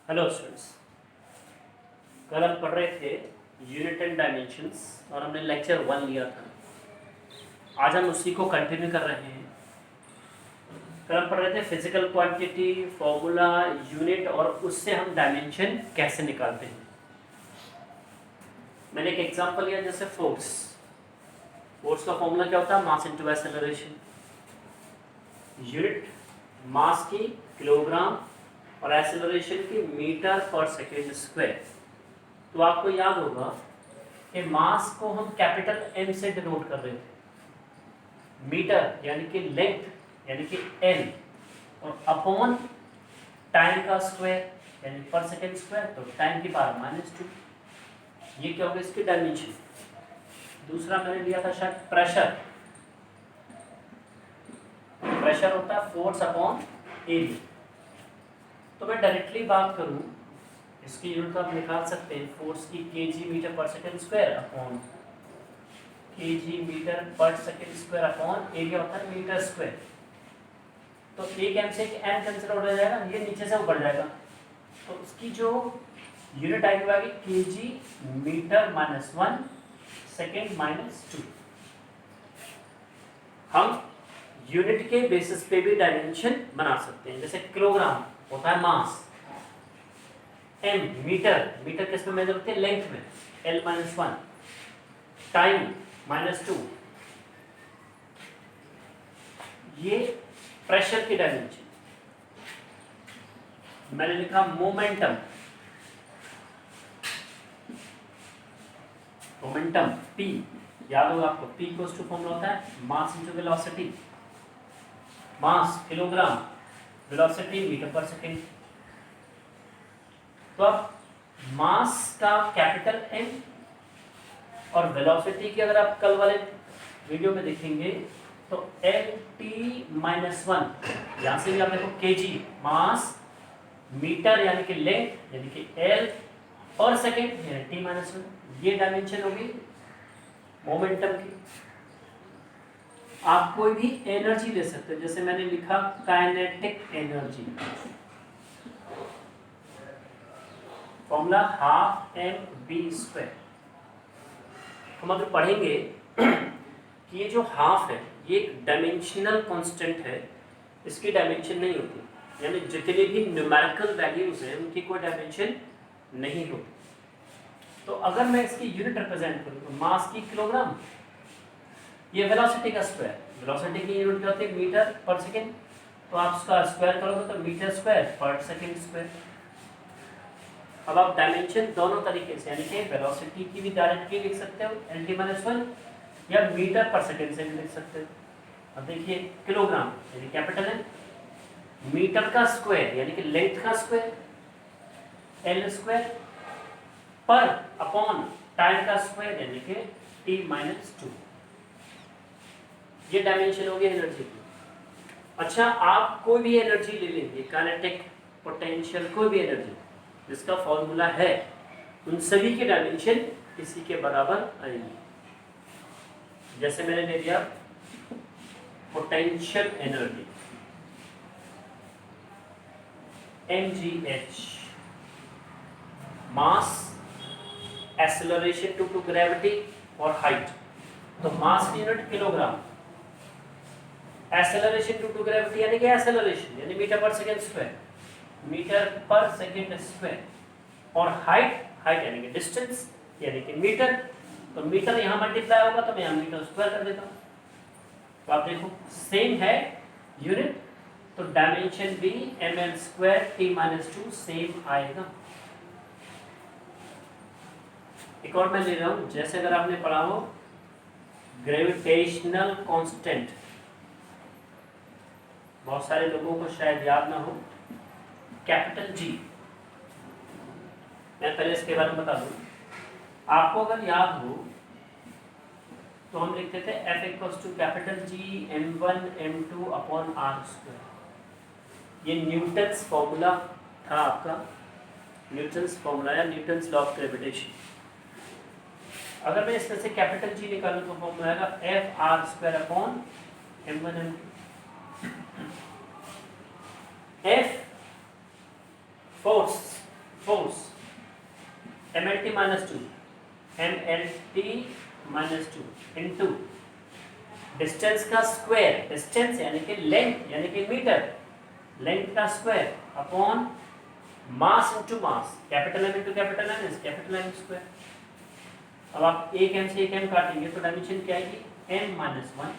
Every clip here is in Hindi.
Hello students. कल हम पढ़ रहे थे यूनिट एंड डायमेंशंस और हमने लेक्चर 1 लिया था। आज हम उसी को कंटिन्यू कर रहे हैं। कल हम पढ़ रहे थे फिजिकल क्वांटिटी, फॉर्मूला, यूनिट और उससे हम डायमेंशन कैसे निकालते हैं। मैंने एक एग्जांपल लिया जैसे फोर्स। फोर्स का फॉर्मूला क्या होता है? Mass into acceleration. Unit mass की किलोग्राम और एक्सेलरेशन की मीटर पर सेकेंड स्क्वायर। तो आपको याद होगा कि मास को हम कैपिटल एम से डिनोट कर रहे थे, मीटर यानी कि लेंथ यानी कि एल, और अपॉन टाइम का स्क्वायर यानी पर सेकेंड स्क्वायर, तो टाइम की पावर -2। ये क्या होगा? इसकी डायमेंशन। दूसरा मैंने लिया था शायद प्रेशर। प्रेशर होता है फोर्स अपॉन एरिया। तो मैं डायरेक्टली बात करूं, इसकी यूनिट आप निकाल सकते हैं फोर्स की KG metre per second square upon KG metre per second square upon area होता है मीटर स्क्वायर। तो एक एम से एक एम कैंसिल हो जाएगा, ये नीचे से ऊपर जाएगा, तो उसकी जो यूनिट आएगी केजी मीटर -1 सेकेंड -2। हम यूनिट के बेसिस पे भी डायमेंशन बना सकते हैं। जैसे किलोग्राम होता है मास, एम मीटर, मीटर किस में मेजर होती है? लेंथ में, L -1, टाइम -2। ये प्रेशर की डायमेंशन। मैंने लिखा मोमेंटम। मोमेंटम P, याद होगा आपको, P इक्वल्स टू फॉर्मूला होता है मास इनटू वेलोसिटी। मास kilogram, velocity metre per second. तो अब मास का कैपिटल M और वेलोसिटी की अगर आप कल वाले वीडियो में देखेंगे तो LT-1, यहां से भी आप देखो केजी, मास, मीटर यानी कि लेंथ यानी कि L, और सेकेंड यानी T-1। ये डायमेंशन होगी मोमेंटम की। आप कोई भी एनर्जी ले सकते हैं, जैसे मैंने लिखा काइनेटिक एनर्जी, फॉर्मूला ½mv²। हम अगर पढ़ेंगे कि ये जो हाफ है ये एक डायमेंशनल कांस्टेंट है, इसकी डायमेंशन नहीं होती, यानी जितने भी न्यूमेरिकल वैल्यूज हैं उनकी कोई डायमेंशन नहीं होती। तो अगर मैं इसकी यूनिट रिप्रेजेंट करूं तो मास की किलोग्राम, ये वेलोसिटी का स्क्वायर, वेलोसिटी की यूनिट क्या होती है? मीटर पर सेकेंड, तो आप उसका स्क्वायर करोगे तो मीटर स्क्वायर पर सेकेंड स्क्वायर। अब आप डायमेंशन दोनों तरीके से, यानी कि वेलोसिटी की भी डायरेक्टली लिख सकते हो LT-1, या मीटर पर सेकेंड से भी लिख सकते हो। अब देखिए किलोग्राम यानी कैपिटल है, मीटर का स्क्वायर यानी कि लेंथ का स्क्वायर L स्क्वायर, पर अपॉन टाइम का स्क्वायर यानी कि T-2। ये डायमेंशन हो गई एनर्जी की। अच्छा, आप कोई भी एनर्जी ले लेंगे, काइनेटिक, पोटेंशियल, कोई भी एनर्जी जिसका फॉर्मूला है, उन सभी की डायमेंशन इसी के बराबर आएगी। जैसे मैंने ले लिया potential energy mgh, mass, acceleration to gravity और हाइट। तो मास की unit kilogram, acceleration to gravity यानी कि एक्सेलरेशन यानी metre per second square, metre per second square, और हाइट, हाइट यानी कि डिस्टेंस यानी कि मीटर। तो मीटर यहाँ मल्टीप्लाई होगा तो मैं यहाँ मीटर स्क्वायर कर देता हूँ। तो आप देखो सेम है यूनिट, तो डायमेंशन भी ml² T-2 सेम आएगा। एक और मैं ले रहा हूँ, जैसे अगर आपने पढ़ा हो ग्रेविटेशनल कांस्टेंट, बहुत सारे लोगों को शायद याद ना हो, कैपिटल G। मैं पहले इसके बारे में बता दूं, आपको अगर याद हो तो हम लिखते थे F equals to capital G m1 m2 upon r²। ये न्यूटन्स फॉर्मूला था आपका, न्यूटन्स फॉर्मूला या न्यूटन्स लॉ ऑफ ग्रेविटेशन। अगर मैं इसमें से कैपिटल G निकालूं तो फॉर्मूला आएगा F r² upon m1 m2। F force minus two, M L T minus two into distance का स्क्वायर, डिस्टेंस यानी कि लेंथ यानी कि मीटर, लेंथ का square upon mass into mass, capital M into capital M is capital M square. अब आप एक एम से एक एम काटेंगे तो डायमेंशन क्या आएगी, M minus one,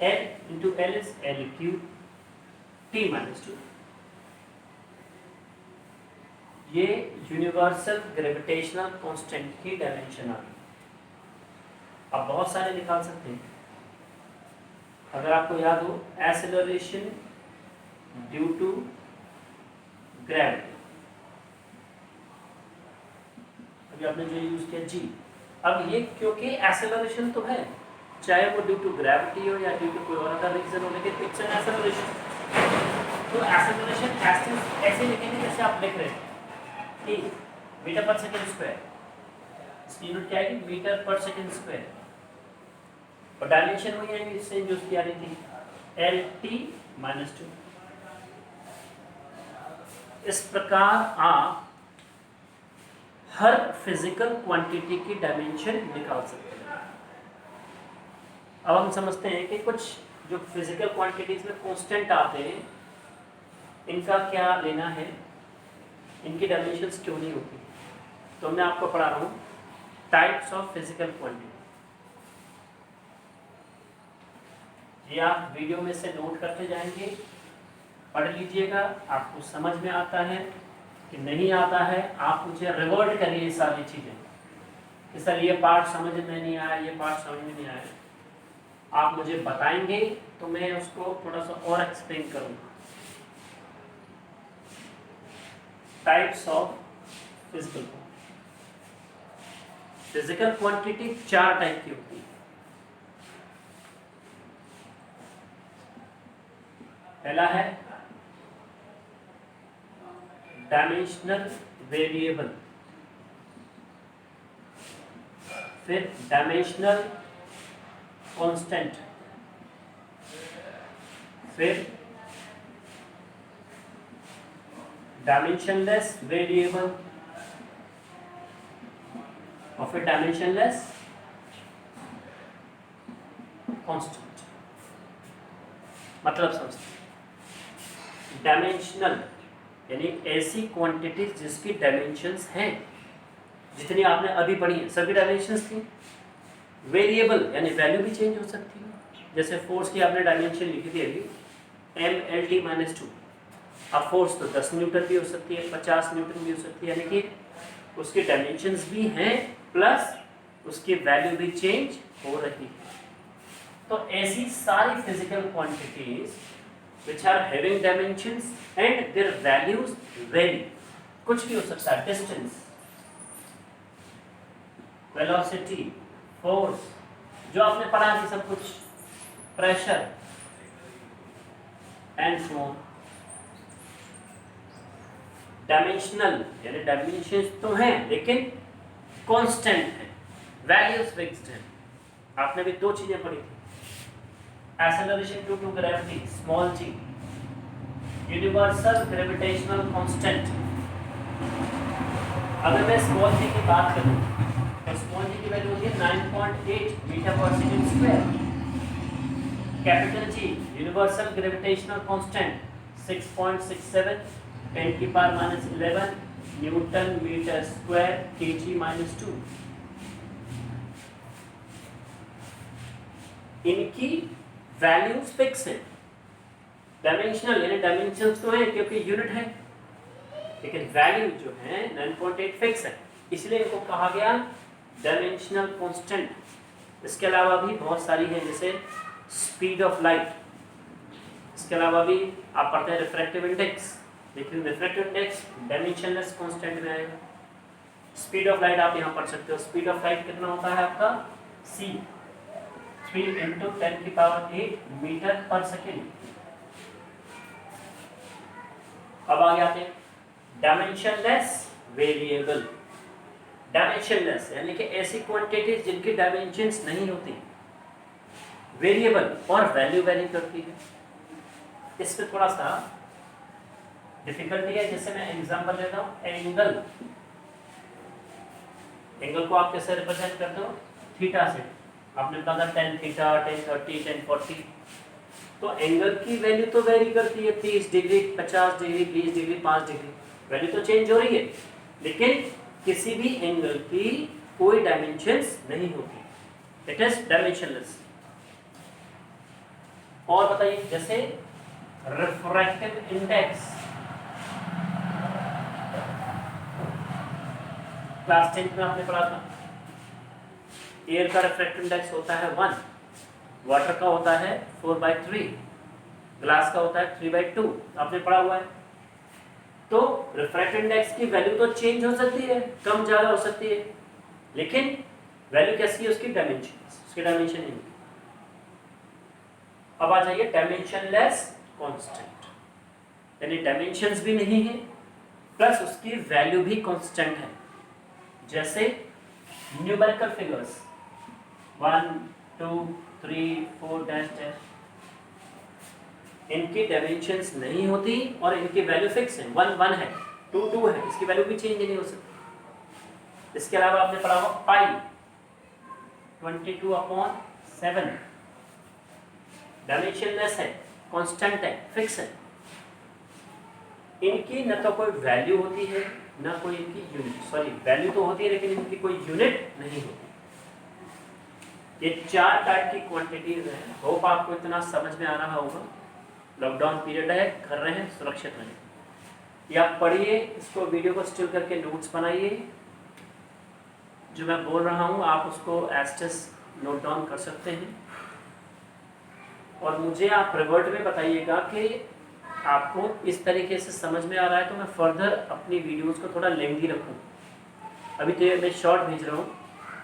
L into L is L cube, T minus two. ये यूनिवर्सल ग्रेविटेशनल कांस्टेंट की डायमेंशन आ गई। आप बहुत सारे निकाल सकते हैं। अगर आपको याद हो, एक्सेलरेशन ड्यू टू ग्रेविटी, अभी आपने जो यूज किया जी। अब ये क्योंकि एक्सेलरेशन तो है, चाहे वो ड्यू टू ग्रेविटी हो या ड्यू टू कोई और अदर रीजन हो, लेकिन इट्स एन एक्सेलरेशन। तो एक्सेलरेशन ऐसे लिखेंगे जैसे आप लिख रहे हैं कि मीटर पर सेकेंड स्क्वायर, इसकी यूनिट क्या आएगी, मीटर पर सेकेंड स्क्वायर, और डायमेंशन वही आएगी सेम जो उसकी आ रही थी, एल टी माइनस टू। इस प्रकार आप हर फिजिकल क्वांटिटी की डायमेंशन निकाल सकते हैं। अब हम समझते हैं कि कुछ जो फिजिकल क्वांटिटीज में कांस्टेंट आते हैं, इनका क्या लेना है, इनकी डायमेंशंस क्यों नहीं होती। तो मैं आपको पढ़ा रहा हूँ टाइप्स ऑफ फिजिकल क्वांटिटी। ये आप वीडियो में से नोट करते जाएंगे, पढ़ लीजिएगा, आपको समझ में आता है कि नहीं आता है, आप मुझे रिवर्ट करिए ये सारी चीज़ें कि सर ये पार्ट समझ में नहीं आया, ये पार्ट समझ में नहीं आया। आप मुझे बताएंगे तो मैं उसको थोड़ा सा और एक्सप्लेन करूँगा। टाइप्स ऑफ फिजिकल क्वांटिटी चार टाइप की होती है। पहला है डायमेंशनल वेरिएबल, फिर डायमेंशनल कांस्टेंट, फिर डायमेंशनलेस वेरिएबल, और फिर डायमेंशनलेस कांस्टेंट। मतलब समझते, डायमेंशनल यानी ऐसी क्वांटिटीज जिसकी डायमेंशंस हैं, जितनी आपने अभी पढ़ी है सभी डायमेंशंस थी। वेरिएबल यानी वैल्यू भी चेंज हो सकती है, जैसे फोर्स की आपने डायमेंशन लिखी थी अभी, M L T minus two. अब फोर्स तो 10 न्यूटन भी हो सकती है, 50 न्यूटन भी हो सकती है, यानी कि उसकी डायमेंशंस भी हैं प्लस उसकी वैल्यू भी चेंज हो रही है। तो ऐसी सारी physical quantities which are having dimensions and their values vary, कुछ भी हो सकता है, distance, velocity, force, जो आपने पढ़ा है सब कुछ, pressure and so on। dimensional यानी dimensions तो हैं लेकिन constant है, values fixed है। आपने भी दो चीजें पढ़ी थी, acceleration due to gravity small g, universal gravitational constant। अगर मैं small g की बात करूं तो small g की वैल्यू होती है 9.8 metre per second square. Capital G universal gravitational constant 6.67 10 की power minus 11 newton metre square kg minus 2। इनकी वैल्यूज फिक्स है। डायमेंशनल यानी डायमेंशंस तो है क्योंकि यूनिट है, लेकिन वैल्यू जो है 9.8 फिक्स है, इसलिए इनको कहा गया डायमेंशनल कांस्टेंट। इसके अलावा भी बहुत सारी है, जैसे स्पीड ऑफ लाइट, इसके अलावा भी आप पढ़ते हैं रिफ्रैक्टिव इंडेक्स, लेकिन रिफ्रैक्टिव इंडेक्स डायमेंशनलेस कांस्टेंट में आएगा। स्पीड ऑफ लाइट आप यहाँ पढ़ सकते हो, स्पीड ऑफ लाइट कितना होता है आपका, c 3 × 10 की पावर 8 मीटर पर सेकेंड। अब आगे आते हैं डायमेंशनलेस वेरिएबल। डायमेंशनलेस यानी कि ऐसी क्वांटिटीज जिनकी डायमेंशंस नहीं होती, वेरिएबल और वैल्यू वेरी करती है। इस पे थोड़ा सा डिफिकल्टी है, जैसे मैं एग्जांपल लेता हूँ, एंगल एंगल को आप कैसे रिप्रेजेंट करते हो? थीटा से। आपने बताया था tan थीटा, tan 30, tan 40। तो एंगल की वैल्यू तो वेरी करती है, 30 degree, 50 degree, 20 degree, 5 degree, value तो चेंज हो रही है, लेकिन किसी भी एंगल की कोई डायमेंशंस नहीं होती, इट इज डायमेंशनलेस। और बताइए, जैसे रिफ्रैक्टिव इंडेक्स, क्लास 10 में आपने पढ़ा था, एयर का रिफ्रैक्टिव इंडेक्स होता है 1, वाटर का होता है 4/3, ग्लास का होता है 3/2, आपने पढ़ा हुआ है। तो रिफ्रैक्टिव इंडेक्स की वैल्यू तो चेंज हो सकती है, कम ज़्यादा हो सकती है, लेकिन वैल्यू कैसी है उसकी? डायमेंशन, उसकी डायमेंशन नहीं। अब आ जाइए डायमेंशनलेस कांस्टेंट, यानी डायमेंशंस भी नहीं है प्लस उसकी वैल्यू भी कांस्टेंट है। जैसे न्यूमेरिकल फिगर्स 1, 2, 3, 4 डैश डैश, इनकी डायमेंशंस नहीं होती और इनकी वैल्यू फिक्स है, 1 1 है, 2 2 है, इसकी वैल्यू भी चेंज नहीं हो सकती। इसके अलावा आपने पढ़ा होगा पाई 22/7, डायमेंशनलेस है, कांस्टेंट है, फिक्स है। इनकी न तो कोई वैल्यू होती है न कोई इनकी यूनिट, सॉरी वैल्यू तो होती है लेकिन इनकी कोई यूनिट नहीं होती। ये 4 टाइप की क्वांटिटीज हैं। होप आपको इतना समझ में आ रहा होगा। लॉकडाउन पीरियड है, कर रहे हैं, सुरक्षित रहें। या पढ़िए इसको, वीडियो को स्टिल करके नोट्स बनाइए, जो मैं बोल रहा हूँ आप उसको एस्टेस नोट डाउन कर सकते हैं। और मुझे आप रिवर्ट में बताइएगा कि आपको इस तरीके से समझ में आ रहा है, तो मैं फर्दर अपनी वीडियोस को थोड़ा लेंथी रखूँ। अभी तो मैं शॉर्ट भेज रहा हूँ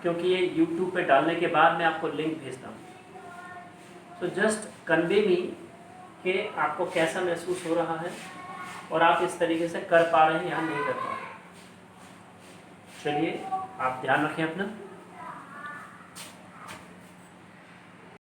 क्योंकि ये यूट्यूब पे डालने के बाद मैं आपको लिंक भेजता हूँ। तो जस्ट कन्वे मी कि आपको कैसा महसूस हो रहा है और आप इस तरीके से कर पा रहे हैं या नहीं कर पा रहे हैं। चलिए, आप ध्यान रखें अपना।